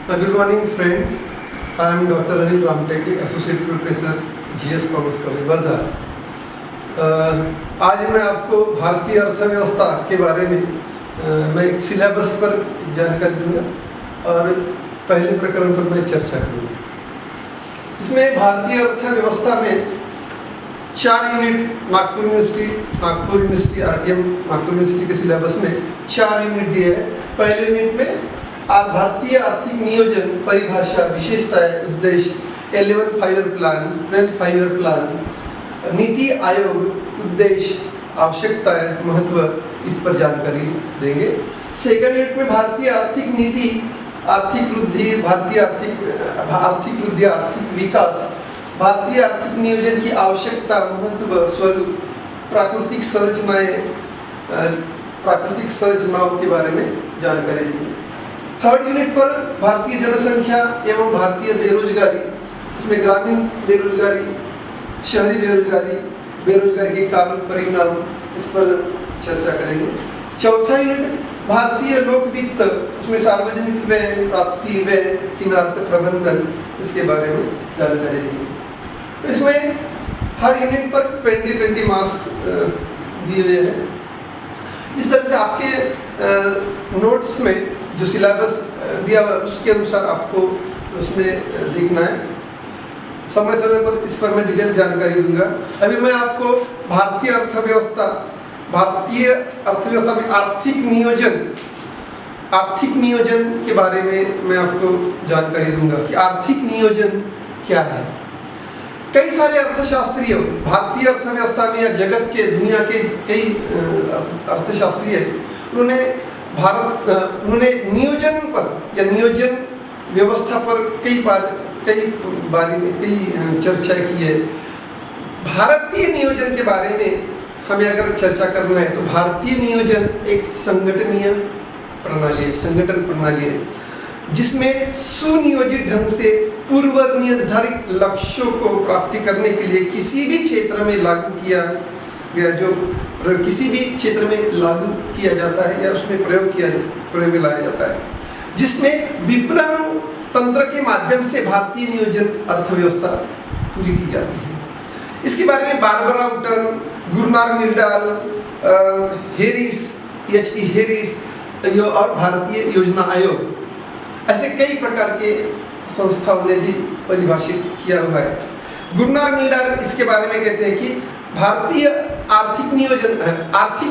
Good morning, friends. I am Dr. Anil Ramteke, Associate Professor, GS Commerce College, Wardha. आज मैं आपको भारतीय अर्थव्यवस्था के बारे में मैं एक सिलेबस पर जानकारी दूंगा और पहले प्रकरण पर मैं चर्चा करूंगा। इसमें भारतीय अर्थव्यवस्था में 4 unit Nagpur university RTM Nagpur university के सिलेबस में 4 यूनिट दिए हैं। पहले यूनिट में भारतीय आर्थिक नियोजन, परिभाषा, विशेषताएं, उद्देश्य, 11 5-year plan, 12 5-year plan, NITI Aayog, उद्देश्य, आवश्यकताएं, महत्व, इस पर जानकारी देंगे। सेकंड यूनिट में भारतीय आर्थिक नीति, आर्थिक वृद्धि, आर्थिक विकास, भारतीय आर्थिक नियोजन की आवश्यकता, महत्व, स्वरूप, प्राकृतिक संरचनाओं के बारे में जानकारी देंगे। थर्ड यूनिट पर भारतीय जनसंख्या एवं भारतीय बेरोजगारी, इसमें ग्रामीण बेरोजगारी, शहरी बेरोजगारी के कारण, परिणाम, इस पर चर्चा करेंगे। चौथा यूनिट भारतीय लोक वित्त, इसमें सार्वजनिक व्यय, प्राप्ति व्यय, किनार्थ प्रबंधन, इसके बारे में जानकारी देंगे। तो इसमें हर यूनिट पर 20 मार्क्स दिए हुए हैं। इस तरह से आपके नोट्स में जो सिलेबस दिया हुआ उसके अनुसार आपको उसमें लिखना है। समय समय पर इस पर मैं डिटेल जानकारी दूंगा। अभी मैं आपको भारतीय अर्थव्यवस्था में आर्थिक नियोजन के बारे में मैं आपको जानकारी दूंगा कि आर्थिक नियोजन क्या है। कई सारे अर्थशास्त्री भारतीय अर्थव्यवस्था में या जगत के, दुनिया के कई अर्थशास्त्री है, उन्होंने नियोजन पर या नियोजन व्यवस्था पर कई बारे में चर्चा की है। भारतीय नियोजन के बारे में हमें अगर चर्चा करना है तो भारतीय नियोजन एक संगठन प्रणाली है जिसमें सुनियोजित ढंग से पूर्व निर्धारित लक्ष्यों को प्राप्ति करने के लिए किसी भी क्षेत्र में लागू किया जाता है या उसमें प्रयोग में लाया जाता है, जिसमें विपणन तंत्र के माध्यम से भारतीय नियोजन अर्थव्यवस्था पूरी की जाती है। इसके बारे में बारबरा उटन, गुरनार मिर्डाल, हेरिस और भारतीय योजना आयोग, ऐसे कई प्रकार के संस्थाओं ने भी परिभाषित किया हुआ है। गुरनार मिर्डाल इसके बारे में कहते हैं कि भारतीय आर्थिक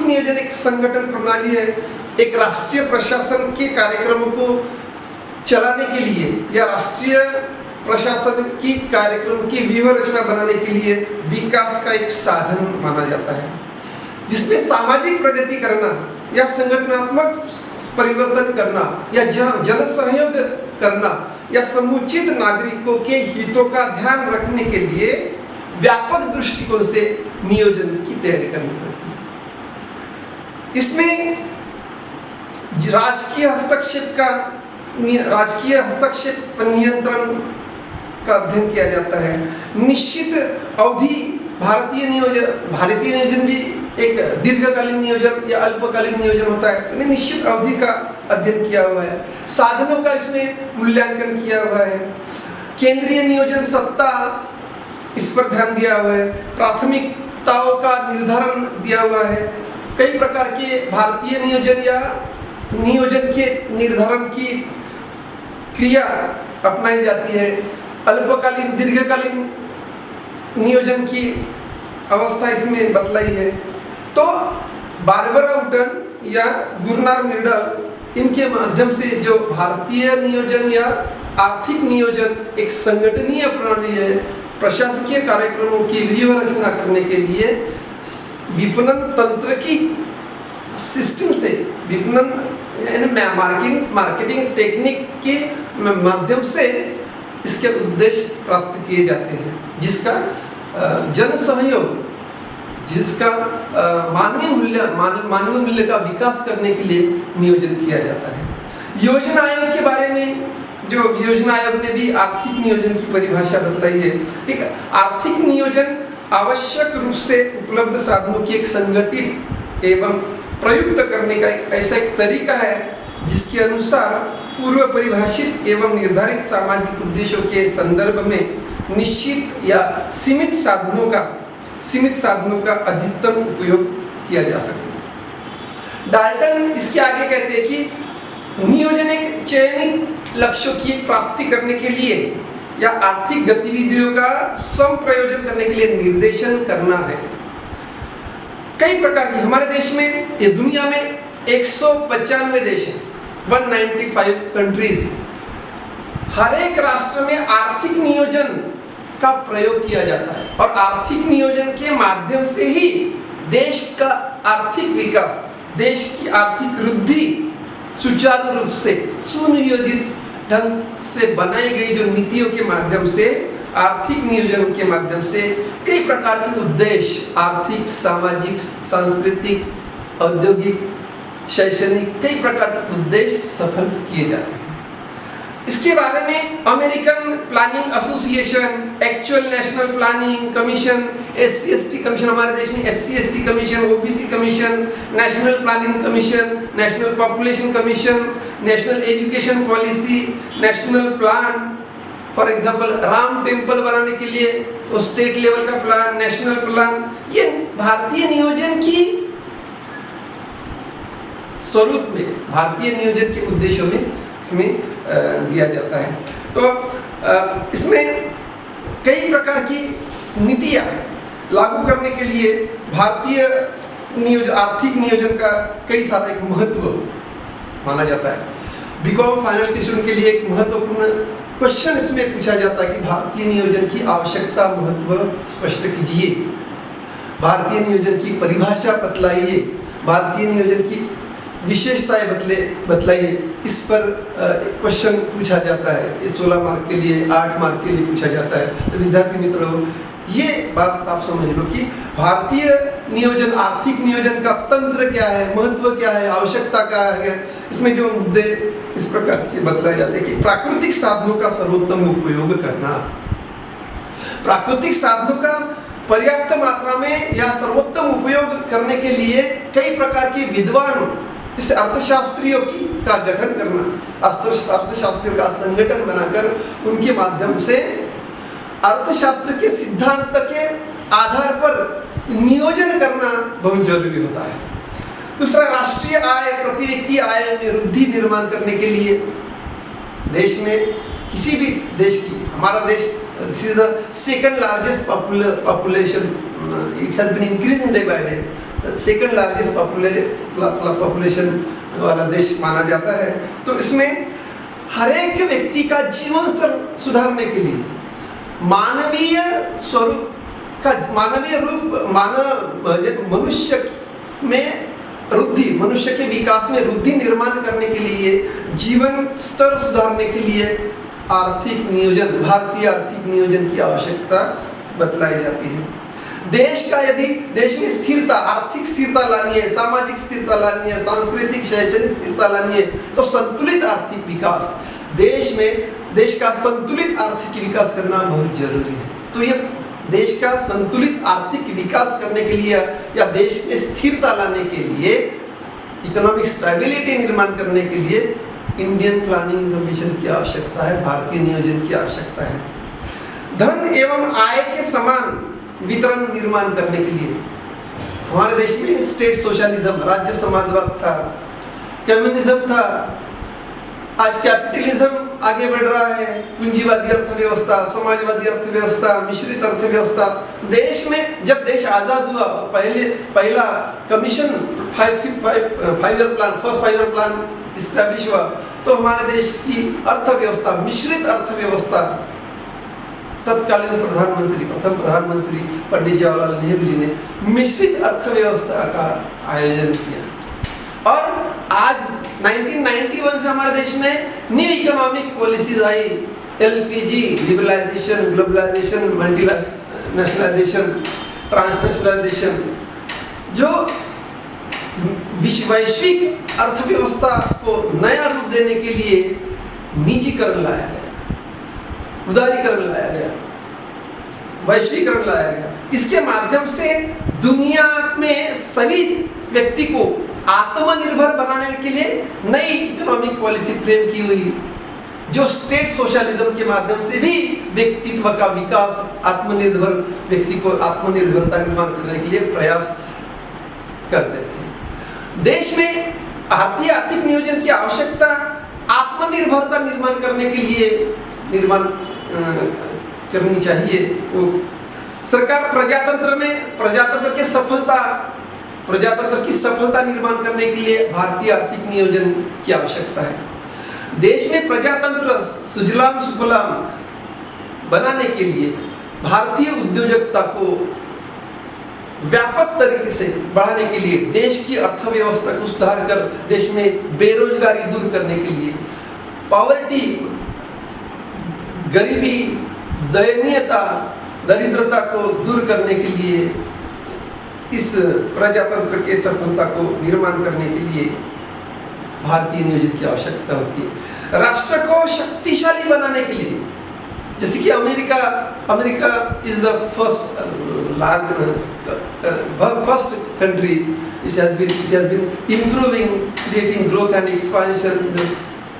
नियोजन एक संगठन प्रणाली है, एक राष्ट्रीय प्रशासन के कार्यक्रमों को चलाने के लिए या राष्ट्रीय प्रशासन की कार्यक्रम की व्यूह रचना बनाने के लिए विकास का एक साधन माना जाता है, जिसमें सामाजिक प्रगति करना या संगठनात्मक परिवर्तन करना या जन सहयोग करना या समुचित नागरिकों के हितों का ध्यान रखने के लिए व्यापक दृष्टिकोण से नियोजन की तैयारी करनी पड़ती है। इसमें राजकीय हस्तक्षेप नियंत्रण का अध्ययन किया जाता है। निश्चित अवधि भारतीय नियोजन भी एक दीर्घकालीन नियोजन या अल्पकालीन नियोजन होता है, तो निश्चित अवधि का अध्ययन किया हुआ है। साधनों का इसमें मूल्यांकन किया हुआ है। केंद्रीय नियोजन सत्ता, इस पर ध्यान दिया हुआ है। प्राथमिकताओं का निर्धारण दिया हुआ है। कई प्रकार के भारतीय नियोजन या नियोजन के निर्धारण की क्रिया अपनाई जाती है। अल्पकालीन, दीर्घकालीन नियोजन की अवस्था इसमें बतलाई है। तो बारबरा उटन या गुरनार मिर्डाल, इनके माध्यम से जो भारतीय नियोजन या आर्थिक नियोजन एक संगठनीय प्रणाली है, प्रशासकीय कार्यक्रमों की व्यूह रचना करने के लिए विपणन तंत्र की सिस्टम से, मार्केटिंग टेक्निक के माध्यम से इसके उद्देश्य प्राप्त किए जाते हैं, जिसका जन सहयोग, जिसका मानवीय मूल्य का विकास करने के लिए नियोजन किया जाता है। योजना आयोग के बारे में, जो योजना आयोग ने भी आर्थिक नियोजन की परिभाषा बतलाई है। एक आर्थिक नियोजन आवश्यक रूप से उपलब्ध साधनों की एक संगठित एवं प्रयुक्त करने का एक ऐसा एक तरीका है जिसके अनुसार पूर्व परिभाषित एवं निर्धारित सामाजिक उद्देश्यों के संदर्भ में निश्चित या सीमित साधनों का अधिकतम उपयोग किया जा सके। डाल्टन इसके आगे कहते हैं कि नियोजन एक चयनित लक्ष्यों की प्राप्ति करने के लिए या आर्थिक गतिविधियों का सम प्रयोजन करने के लिए निर्देशन करना है। कई प्रकार की हमारे देश में, ये दुनिया में 195 देश हैं, 195 कंट्रीज। हर एक राष्ट्र में आर्थिक नियोजन का प्रयोग किया जाता है और आर्थिक नियोजन के माध्यम से ही देश का आर्थिक विकास, देश की आर्थिक वृद्धि सुचारू रूप से सुनियोजित ढंग से बनाई गई जो नीतियों के माध्यम से, आर्थिक नियोजन के माध्यम से कई प्रकार के उद्देश्य, आर्थिक, सामाजिक, सांस्कृतिक, औद्योगिक, शैक्षणिक, कई प्रकार के उद्देश्य सफल किए जाते हैं। इसके बारे में American planning association, actual national planning commission, SC/ST commission, हमारे देश में SC/ST commission, OBC commission, national planning commission, national population commission, national education policy, national plan, for example Ram temple बनाने के लिए वो स्टेट लेवल का प्लान, नेशनल प्लान, ये भारतीय नियोजन की स्वरूप में, भारतीय नियोजन के उद्देश्यों में इसमें दिया जाता है। तो इसमें कई प्रकार की नीतियां लागू करने के लिए भारतीय आर्थिक नियोजन का कई सारा एक महत्व माना जाता है। बीकॉम फाइनल के स्टूडेंट के लिए एक महत्वपूर्ण क्वेश्चन इसमें पूछा जाता है कि भारतीय नियोजन की आवश्यकता, महत्व स्पष्ट कीजिए, भारतीय नियोजन की परिभाषा बतलाइए, भारतीय नियोजन की विशेषताएं बतलाइए। इस पर क्वेश्चन पूछा जाता है। इस 16 मार्क के लिए, 8 मार्क के लिए पूछा जाता है। तो विद्यार्थी मित्रों, ये बात आप समझ लो कि भारतीय नियोजन, आर्थिक नियोजन का तंत्र क्या है, महत्व क्या है, आवश्यकता क्या है। इसमें जो मुद्दे इस प्रकार के बतलाए जाते हैं कि प्राकृतिक साधनों का सर्वोत्तम उपयोग करना, प्राकृतिक साधनों का पर्याप्त मात्रा में या सर्वोत्तम उपयोग करने के लिए कई प्रकार के विद्वान, जैसे अर्थशास्त्रियों का गठन करना, अर्थशास्त्रियों का संगठन बनाकर उनके माध्यम से अर्थशास्त्र के सिद्धांत के आधार पर नियोजन करना बहुत जरूरी होता है। दूसरा, राष्ट्रीय आय, प्रति व्यक्ति आय में वृद्धि निर्माण करने के लिए देश में, किसी भी देश की, हमारा देश this is the second largest population, it has been increasing day by day, second largest population वाला देश माना जाता है। तो इसमें हर एक व्यक्ति का जीवन स्तर सुधारने के लिए मानवीय स्वरूप का, मानवीय रूप, मनुष्य में वृद्धि, मनुष्य के विकास में वृद्धि निर्माण करने के लिए, जीवन स्तर सुधारने के लिए आर्थिक नियोजन, भारतीय आर्थिक नियोजन की आवश्यकता बतलाई जाती है। देश का, यदि देश में स्थिरता, आर्थिक स्थिरता लानी है, सामाजिक स्थिरता लानी है, सांस्कृतिक शैक्षणिक स्थिरता लानी है, तो संतुलित आर्थिक विकास, देश में देश का संतुलित आर्थिक विकास करना बहुत जरूरी है। तो ये देश का संतुलित आर्थिक विकास करने के लिए या देश में स्थिरता लाने के लिए, इकोनॉमिक स्टेबिलिटी निर्माण करने के लिए इंडियन प्लानिंग कमीशन की आवश्यकता है, भारतीय नियोजन की आवश्यकता है। धन एवं आय के समान वितरण निर्माण करने के लिए हमारे देश में स्टेट सोशलिज्म, राज्य समाजवाद था, कम्युनिज्म था, आज कैपिटलिज्म आगे बढ़ रहा है, पूंजीवादी अर्थव्यवस्था, समाजवादी अर्थव्यवस्था, मिश्रित अर्थव्यवस्था। देश में जब देश आजाद हुआ, पहला commission 5 year plan, first 5 year plan establish हुआ, तो हमारे देश की अर्थव्यवस्था, मिश्रित अर्थव्यवस्था, तत्कालीन प्रधानमंत्री, प्रथम प्रधानमंत्री पंडित जवाहरलाल नेहरू जी ने मिश्रित अर्थव्यवस्था का आयोजन किया। और आज 1991 से हमारे देश में न्यू इकोनॉमिक पॉलिसीज आई, LPG, लिबरलाइजेशन, ग्लोबलाइजेशन, मल्टीनेशनलाइजेशन, ट्रांसनेशनलाइजेशन, जो वैश्विक अर्थव्यवस्था को नया रूप देने के लिए निजीकरण लाया गया, उदारीकरण लाया गया, वैश्वीकरण लाया गया। इसके माध्यम से दुनिया में सभी व्यक्ति को आत्मनिर्भर बनाने के लिए नई इकोनॉमिक पॉलिसी फ्रेम की हुई, जो स्टेट सोशलिज्म के माध्यम से भी व्यक्तित्व का विकास, आत्मनिर्भर व्यक्ति को आत्मनिर्भरता निर्माण करने के लिए प्रयास करते थे। देश में भारतीय आर्थिक नियोजन की आवश्यकता आत्मनिर्भरता निर्माण करने के लिए करनी चाहिए। वो सरकार प्रजातंत्र की सफलता निर्माण करने के लिए भारतीय आर्थिक नियोजन की आवश्यकता है। देश में प्रजातंत्र सुजलाम सुफलाम बनाने के लिए भारतीय उद्योजकता को व्यापक तरीके से बढ़ाने के लिए, देश की अर्थव्यवस्था को सुधार कर देश में बेरोजगारी दूर करने के लिए, पॉवर्टी, गरीबी, दयनीयता, दरिद्रता को दूर करने के लिए, इस प्रजातंत्र के सफलता को निर्माण करने के लिए भारतीय नियोजन की आवश्यकता होती है। राष्ट्र को शक्तिशाली बनाने के लिए, जैसे कि America is the first country which has been improving, creating growth and expansion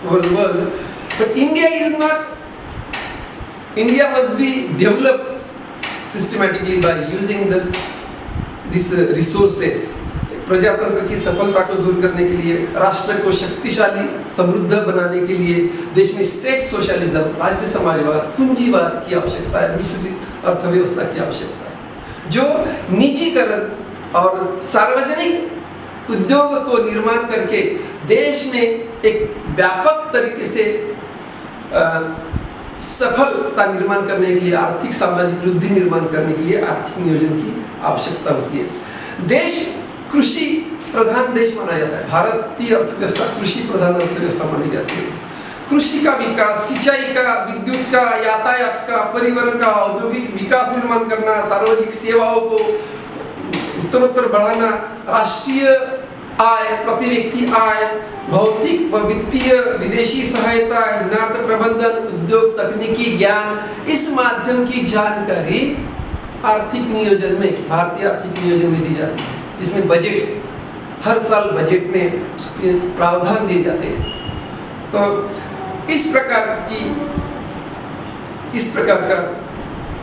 over the world, but India must be developed systematically by using these resources। प्रजातंत्र की सफलता को दूर करने के लिए, राष्ट्र को शक्तिशाली समृद्ध बनाने के लिए देश में स्टेट सोशलिज्म, राज्य समाजवाद, पूंजीवाद की आवश्यकता है, मिश्रित अर्थव्यवस्था की आवश्यकता है, जो निजीकरण और सार्वजनिक उद्योग को निर्माण करके देश में एक व्यापक तरीके से सफलता निर्माण करने के लिए, आर्थिक सामाजिक वृद्धि निर्माण करने के लिए आर्थिक नियोजन की आवश्यकता होती है। देश कृषि प्रधान देश माना जाता है। भारतीय अर्थव्यवस्था कृषि प्रधान अर्थव्यवस्था मानी जाती है। कृषि का विकास, सिंचाई का, विद्युत का, यातायात का, परिवहन का, औद्योगिक विकास निर्माण करना, सार्वजनिक सेवाओं को उत्तरोत्तर बढ़ाना, राष्ट्रीय आय, प्रति व्यक्ति आय, भौतिक व वित्तीय विदेशी सहायता, हिमायत प्रबंधन, उद्योग, तकनीकी ज्ञान, इस माध्यम की जानकारी आर्थिक नियोजन में, भारतीय आर्थिक नियोजन में दी जाती है, जिसमें बजट, हर साल बजट में प्रावधान दिए जाते हैं। तो इस प्रकार का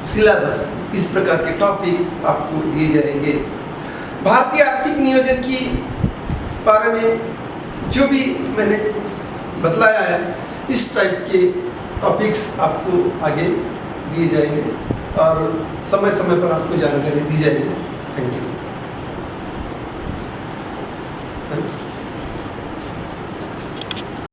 सिलेबस, इस प्रकार के टॉपिक आपको दिए जाएंगे। भारतीय आर्थिक नियोजन की बारे में जो भी मैंने बतलाया है, इस टाइप के टॉपिक्स आपको आगे दिए जाएंगे और समय समय पर आपको जानकारी दी जाएगी। Thank you.